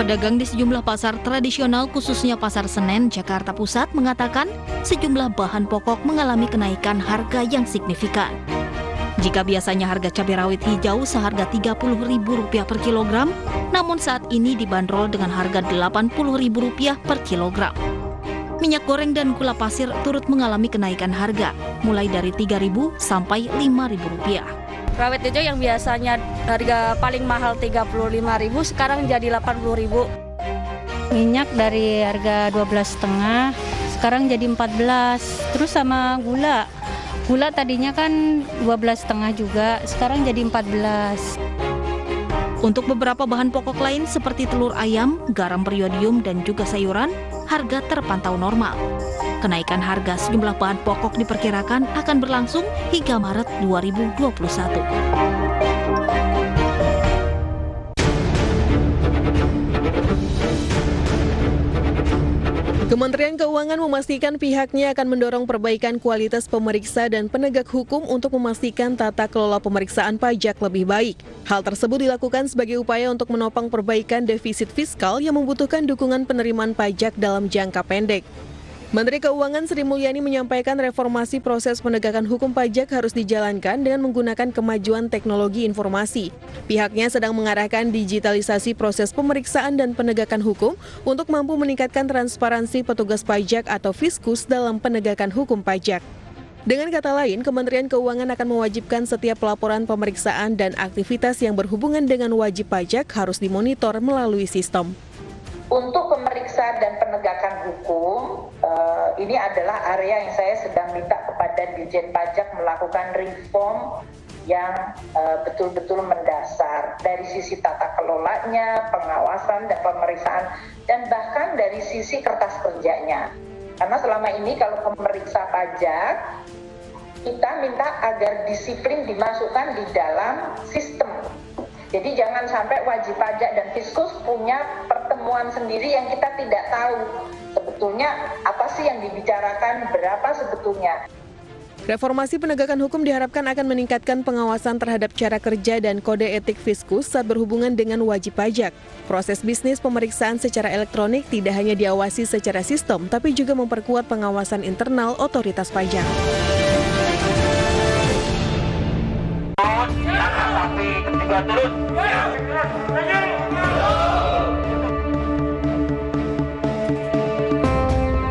Pedagang di sejumlah pasar tradisional khususnya Pasar Senen, Jakarta Pusat mengatakan sejumlah bahan pokok mengalami kenaikan harga yang signifikan. Jika biasanya harga cabai rawit hijau seharga Rp30.000 per kilogram, namun saat ini dibanderol dengan harga Rp80.000 per kilogram. Minyak goreng dan gula pasir turut mengalami kenaikan harga, mulai dari Rp3.000 sampai Rp5.000. Rawit hijau yang biasanya harga paling mahal Rp35.000 sekarang jadi Rp80.000. Minyak dari harga 12,5 sekarang jadi 14. Terus sama gula. Gula tadinya kan 12,5 juga, sekarang jadi 14. Untuk beberapa bahan pokok lain seperti telur ayam, garam periodium dan juga sayuran, harga terpantau normal. Kenaikan harga sejumlah bahan pokok diperkirakan akan berlangsung hingga Maret 2021. Kementerian Keuangan memastikan pihaknya akan mendorong perbaikan kualitas pemeriksa dan penegak hukum untuk memastikan tata kelola pemeriksaan pajak lebih baik. Hal tersebut dilakukan sebagai upaya untuk menopang perbaikan defisit fiskal yang membutuhkan dukungan penerimaan pajak dalam jangka pendek. Menteri Keuangan Sri Mulyani menyampaikan reformasi proses penegakan hukum pajak harus dijalankan dengan menggunakan kemajuan teknologi informasi. Pihaknya sedang mengarahkan digitalisasi proses pemeriksaan dan penegakan hukum untuk mampu meningkatkan transparansi petugas pajak atau Fiskus dalam penegakan hukum pajak. Dengan kata lain, Kementerian Keuangan akan mewajibkan setiap laporan pemeriksaan dan aktivitas yang berhubungan dengan wajib pajak harus dimonitor melalui sistem. Untuk pemeriksa dan penegakan hukum, ini adalah area yang saya sedang minta kepada Dirjen Pajak melakukan reform yang betul-betul mendasar dari sisi tata kelolanya, pengawasan dan pemeriksaan, dan bahkan dari sisi kertas kerjanya. Karena selama ini kalau pemeriksa pajak, kita minta agar disiplin dimasukkan di dalam sistem. Jadi jangan sampai wajib pajak dan Fiskus punya pertemuan sendiri yang kita tidak tahu sebetulnya apa sih yang dibicarakan, berapa sebetulnya. Reformasi penegakan hukum diharapkan akan meningkatkan pengawasan terhadap cara kerja dan kode etik Fiskus saat berhubungan dengan wajib pajak. Proses bisnis pemeriksaan secara elektronik tidak hanya diawasi secara sistem, tapi juga memperkuat pengawasan internal otoritas pajak.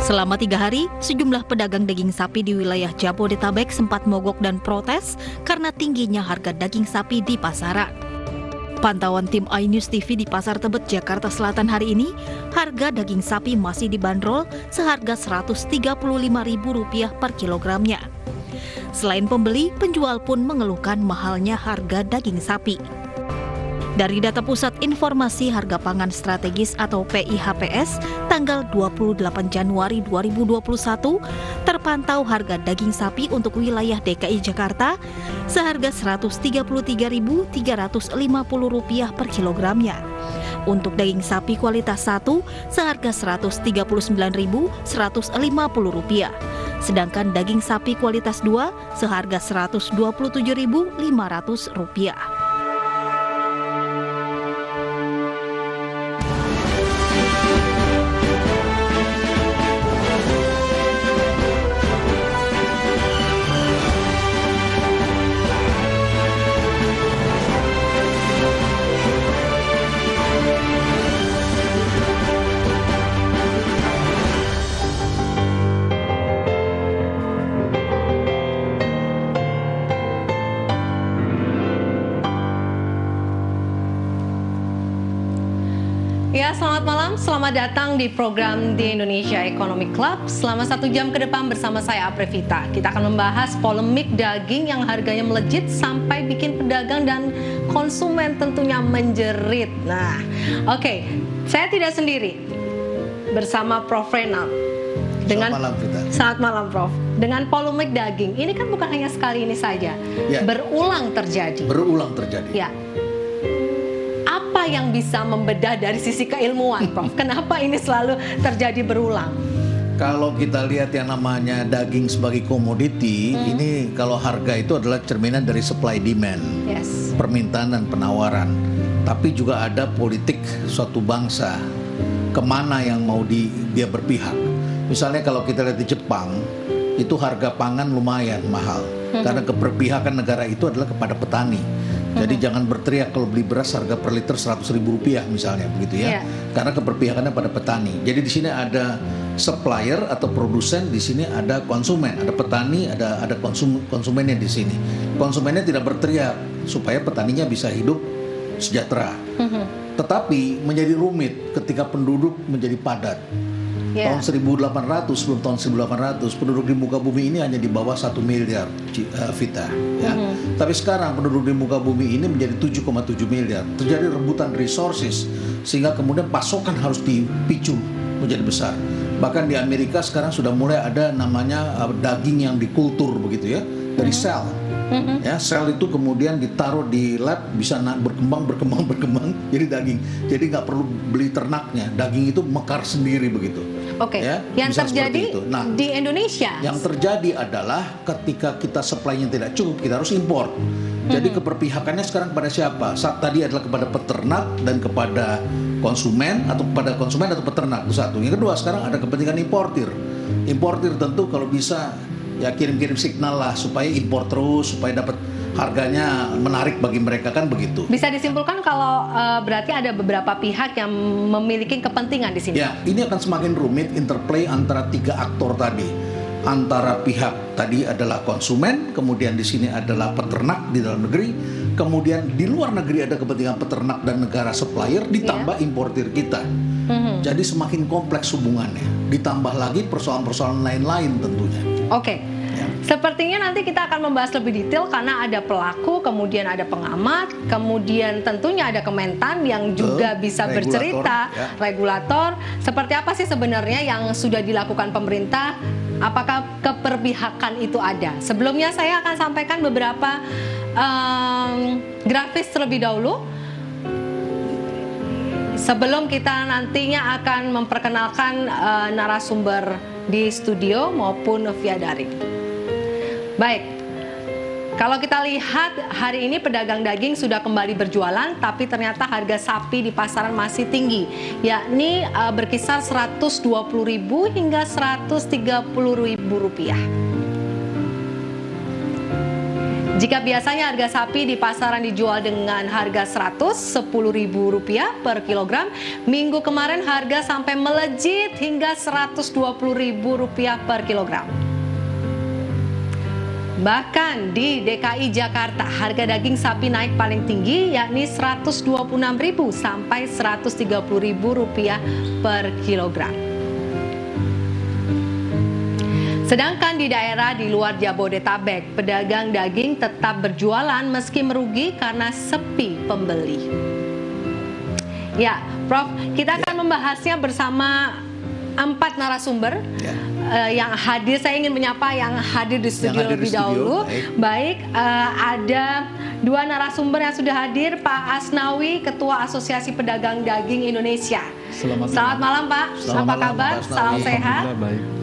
Selama 3 hari, sejumlah pedagang daging sapi di wilayah Jabodetabek sempat mogok dan protes karena tingginya harga daging sapi di pasaran. Pantauan tim iNews TV di Pasar Tebet, Jakarta Selatan hari ini, harga daging sapi masih dibanderol seharga Rp135.000 per kilogramnya. Selain pembeli, penjual pun mengeluhkan mahalnya harga daging sapi. Dari data Pusat Informasi Harga Pangan Strategis atau PIHPS, tanggal 28 Januari 2021, terpantau harga daging sapi untuk wilayah DKI Jakarta seharga Rp133.350 per kilogramnya. Untuk daging sapi kualitas 1 seharga Rp139.150. Sedangkan daging sapi kualitas 2 seharga Rp127.500. Ya, selamat malam. Selamat datang di program The Indonesia Economic Club. Selama 1 jam ke depan bersama saya Aprevita. Kita akan membahas polemik daging yang harganya melejit sampai bikin pedagang dan konsumen tentunya menjerit. Nah, oke. Saya tidak sendiri. Bersama Prof. Reynald. Selamat malam, Vita. Selamat malam, Prof. Dengan polemik daging, ini kan bukan hanya sekali ini saja. Ya. Berulang terjadi. Ya. Apa yang bisa membedah dari sisi keilmuan, Prof? Kenapa ini selalu terjadi berulang? Kalau kita lihat yang namanya daging sebagai komoditi, ini kalau harga itu adalah cerminan dari supply demand, permintaan dan penawaran. tapi juga ada politik suatu bangsa, kemana yang mau dia berpihak. Misalnya kalau kita lihat di Jepang, itu harga pangan lumayan mahal, karena keberpihakan negara itu adalah kepada petani. Jadi jangan berteriak kalau beli beras harga per liter Rp100.000 misalnya, begitu ya. Karena keberpihakannya pada petani. Jadi di sini ada supplier atau produsen, di sini ada konsumen, ada petani, ada konsumennya di sini. Konsumennya tidak berteriak supaya petaninya bisa hidup sejahtera. Tetapi menjadi rumit ketika penduduk menjadi padat. Tahun 1800, sebelum tahun 1800, penduduk di muka bumi ini hanya di bawah 1 miliar Vita. Ya. Tapi sekarang penduduk di muka bumi ini menjadi 7,7 miliar. Terjadi rebutan resources, sehingga kemudian pasokan harus dipicu menjadi besar. Bahkan di Amerika sekarang sudah mulai ada namanya daging yang dikultur begitu ya, dari sel. Ya, sel itu kemudian ditaruh di lab, bisa berkembang jadi daging. Jadi nggak perlu beli ternaknya, daging itu mekar sendiri begitu. Oke. Ya, yang terjadi nah, di Indonesia. Yang terjadi adalah ketika kita supply-nya tidak cukup, kita harus impor. Jadi keberpihakannya sekarang kepada siapa? Saat tadi adalah kepada peternak dan kepada konsumen atau peternak, itu satu. Yang kedua, sekarang ada kepentingan importir. Importir tentu kalau bisa ya kirim-kirim signal lah supaya impor terus, supaya dapat harganya menarik bagi mereka, kan begitu. Bisa disimpulkan kalau berarti ada beberapa pihak yang memiliki kepentingan di sini. Ya, ini akan semakin rumit interplay antara 3 aktor tadi. Antara pihak tadi adalah konsumen, kemudian di sini adalah peternak di dalam negeri, kemudian di luar negeri ada kepentingan peternak dan negara supplier, ditambah importir kita. Jadi semakin kompleks hubungannya. Ditambah lagi persoalan-persoalan lain-lain tentunya. Oke. Sepertinya nanti kita akan membahas lebih detail karena ada pelaku, kemudian ada pengamat, kemudian tentunya ada Kementan yang juga bisa bercerita, regulator. Seperti apa sih sebenarnya yang sudah dilakukan pemerintah? Apakah keberpihakan itu ada? Sebelumnya saya akan sampaikan beberapa grafis terlebih dahulu. Sebelum kita nantinya akan memperkenalkan narasumber di studio maupun via daring. Baik, kalau kita lihat hari ini pedagang daging sudah kembali berjualan, tapi ternyata harga sapi di pasaran masih tinggi, yakni berkisar Rp120.000 hingga Rp130.000. Jika biasanya harga sapi di pasaran dijual dengan harga Rp110.000 per kilogram, minggu kemarin harga sampai melejit hingga Rp120.000 per kilogram. Bahkan di DKI Jakarta, harga daging sapi naik paling tinggi, yakni Rp126.000 sampai Rp130.000 per kilogram. Sedangkan di daerah di luar Jabodetabek, pedagang daging tetap berjualan meski merugi karena sepi pembeli. Ya, Prof, kita akan membahasnya bersama 4 narasumber yang hadir. Saya ingin menyapa yang hadir di studio lebih dahulu. Baik, ada 2 narasumber yang sudah hadir, Pak Asnawi, Ketua Asosiasi Pedagang Daging Indonesia. Selamat malam, Pak. Apa kabar? Salam sehat.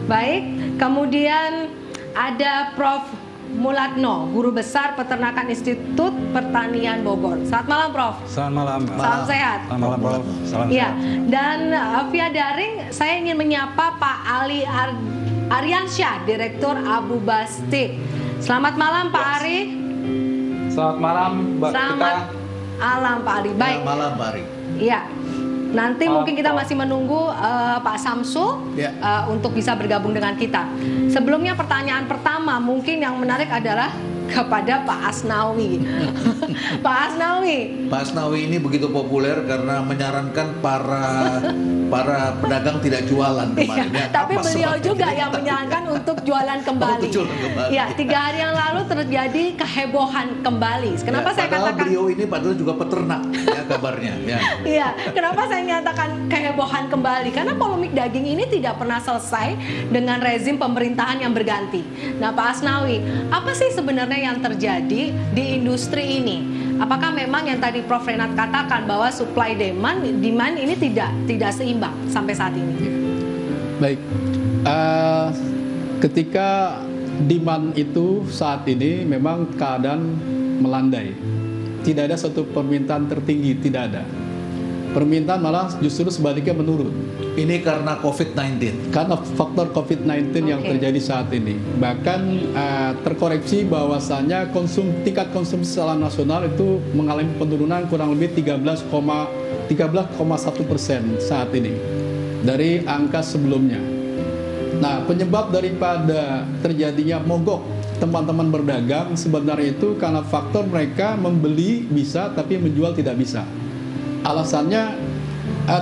Baik. Kemudian ada Prof Mulatno, Guru Besar Peternakan Institut Pertanian Bogor. Selamat malam, Prof. Selamat malam. Salam sehat. Selamat malam, Prof. Salam ya. sehat. Dan via daring saya ingin menyapa Pak Ali Aryansyah, Direktur Abu Bastik. Selamat malam, Pak Ari. Selamat malam, Mbak. Selamat malam, Pak Ali. Baik. Selamat malam, Pak Ari. Iya. Nanti mungkin kita masih menunggu Pak Samsul untuk bisa bergabung dengan kita. Sebelumnya pertanyaan pertama mungkin yang menarik adalah kepada Pak Asnawi. Pak Asnawi ini begitu populer karena menyarankan para pedagang tidak jualan kemarin. Iya, tapi beliau juga yang menyarankan untuk jualan kembali. Ya, 3 hari yang lalu terjadi kehebohan kembali. Kenapa saya katakan beliau ini padahal juga peternak ya kabarnya. Iya, kenapa saya nyatakan kehebohan kembali? Karena polemik daging ini tidak pernah selesai dengan rezim pemerintahan yang berganti. Nah, Pak Asnawi, apa sih sebenarnya yang terjadi di industri ini? Apakah memang yang tadi Prof Renat katakan bahwa supply demand ini tidak seimbang sampai saat ini? Baik, ketika demand itu saat ini memang keadaan melandai, tidak ada satu permintaan tertinggi, tidak ada. Permintaan malah justru sebaliknya menurun. Ini karena COVID-19. Karena faktor COVID-19 yang terjadi saat ini. Bahkan terkoreksi bahwasannya tingkat konsumsi secara nasional itu mengalami penurunan kurang lebih 13,1% saat ini dari angka sebelumnya. Nah, penyebab daripada terjadinya mogok teman-teman berdagang sebenarnya itu karena faktor mereka membeli bisa tapi menjual tidak bisa. Alasannya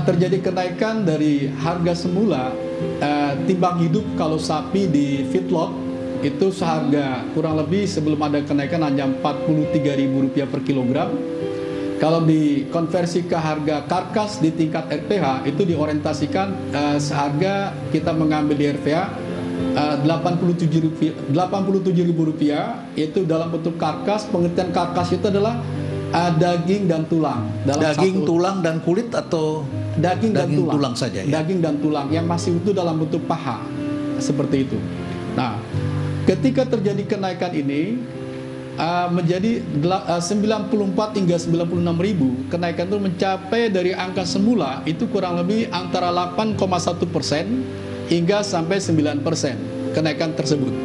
terjadi kenaikan dari harga semula timbang hidup kalau sapi di feedlot itu seharga kurang lebih sebelum ada kenaikan hanya Rp43.000 per kilogram. Kalau dikonversi ke harga karkas di tingkat RPH itu diorientasikan seharga kita mengambil di RPH Rp87.000 itu dalam bentuk karkas. Pengertian karkas itu adalah daging dan tulang. Tulang dan kulit atau daging dan tulang saja ya? Daging dan tulang yang masih utuh dalam bentuk paha. Seperti itu. Nah, ketika terjadi kenaikan ini menjadi 94 hingga 96.000, kenaikan itu mencapai dari angka semula itu kurang lebih antara 8,1% hingga sampai 9% kenaikan tersebut.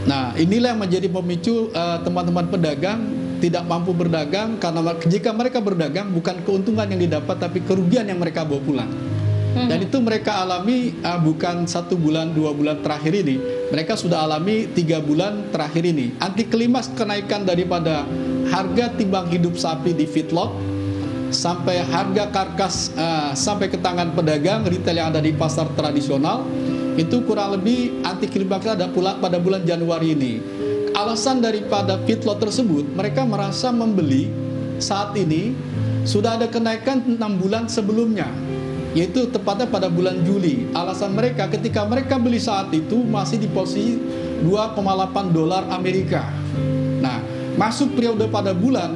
Nah, inilah yang menjadi pemicu teman-teman pedagang tidak mampu berdagang karena jika mereka berdagang bukan keuntungan yang didapat tapi kerugian yang mereka bawa pulang. Dan itu mereka alami bukan 1 bulan 2 bulan terakhir ini, mereka sudah alami 3 bulan terakhir ini. Anti klimaks kenaikan daripada harga timbang hidup sapi di feedlot sampai harga karkas sampai ke tangan pedagang retail yang ada di pasar tradisional itu kurang lebih anti klimaksnya ada pula pada bulan Januari ini. Alasan daripada feedlot tersebut, mereka merasa membeli saat ini sudah ada kenaikan 6 bulan sebelumnya, yaitu tepatnya pada bulan Juli. Alasan mereka ketika mereka beli saat itu masih di posisi $2,8 Amerika. Nah, masuk periode pada bulan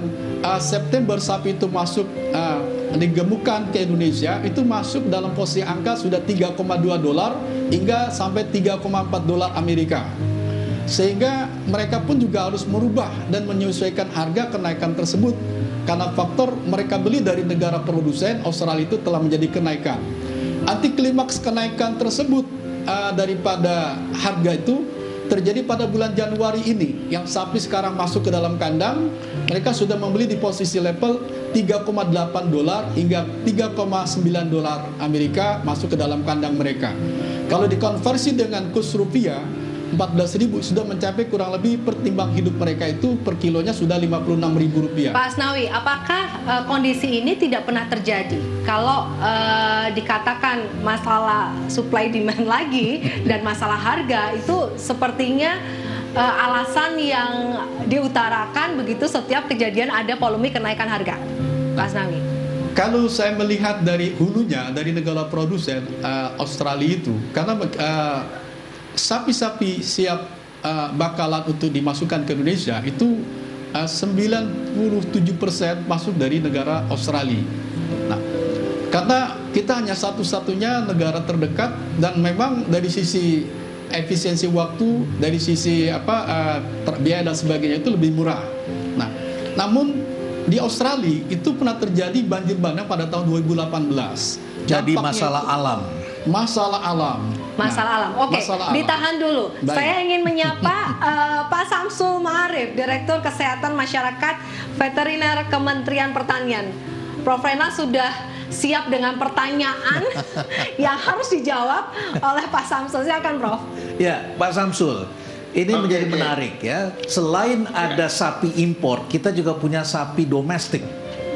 September sapi itu masuk digemukan ke Indonesia itu masuk dalam posisi angka sudah $3,2 hingga sampai $3,4 Amerika. Sehingga mereka pun juga harus merubah dan menyesuaikan harga kenaikan tersebut karena faktor mereka beli dari negara produsen Australia itu telah menjadi kenaikan. Anti klimaks kenaikan tersebut daripada harga itu terjadi pada bulan Januari ini yang sapi sekarang masuk ke dalam kandang mereka sudah membeli di posisi level $3,8 hingga $3,9 Amerika masuk ke dalam kandang mereka. Kalau dikonversi dengan kurs rupiah 14.000 sudah mencapai kurang lebih pertimbang hidup mereka itu per kilonya sudah Rp56.000. Pak Asnawi, apakah kondisi ini tidak pernah terjadi? Kalau dikatakan masalah supply demand lagi dan masalah harga itu sepertinya alasan yang diutarakan begitu setiap kejadian ada polemik kenaikan harga. Pak Asnawi. Kalau saya melihat dari hulunya dari negara produsen Australia itu karena sapi-sapi siap bakalan untuk dimasukkan ke Indonesia itu 97% masuk dari negara Australia. Nah, karena kita hanya satu-satunya negara terdekat dan memang dari sisi efisiensi waktu, dari sisi biaya dan sebagainya itu lebih murah. Nah, namun di Australia itu pernah terjadi banjir bandang pada tahun 2018. Jadi masalah alam. Masalah alam. Masalah alam. Oke, ditahan dulu. Baik. Saya ingin menyapa Pak Samsul Ma'arif, Direktur Kesehatan Masyarakat Veteriner Kementerian Pertanian. Prof. Rena sudah siap dengan pertanyaan yang harus dijawab oleh Pak Samsul. Silakan, Prof. Ya, Pak Samsul. Ini menjadi menarik ya. Selain ada sapi impor, kita juga punya sapi domestik.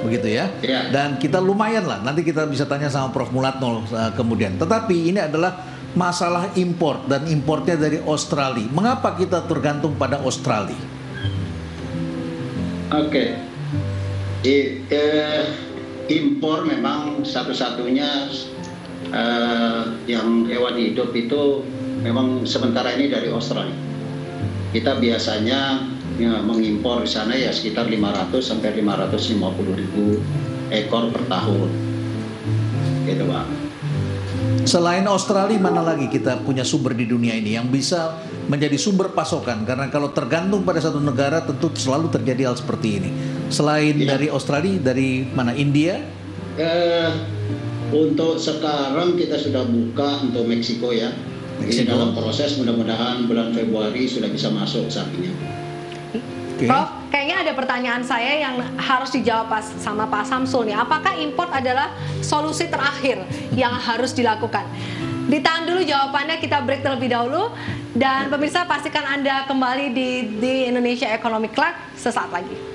Begitu ya. Dan kita lumayan lah. Nanti kita bisa tanya sama Prof. Mulatno kemudian. Tetapi ini adalah masalah impor dan importnya dari Australia. Mengapa kita tergantung pada Australia? Oke. Impor memang satu-satunya yang hewan hidup itu memang sementara ini dari Australia. Kita biasanya mengimpor di sana ya sekitar 500 sampai 550.000 ekor per tahun. Gitu, Pak. Selain Australia, mana lagi kita punya sumber di dunia ini yang bisa menjadi sumber pasokan? Karena kalau tergantung pada satu negara tentu selalu terjadi hal seperti ini. Selain dari Australia, dari mana? India? Untuk sekarang kita sudah buka untuk Meksiko ya. Ini dalam proses, mudah-mudahan bulan Februari sudah bisa masuk sapinya. Prof, kayaknya ada pertanyaan saya yang harus dijawab sama Pak Samsul nih. Apakah import adalah solusi terakhir yang harus dilakukan? Ditahan dulu jawabannya, kita break terlebih dahulu. Dan pemirsa, pastikan Anda kembali di Indonesia Economic Club sesaat lagi.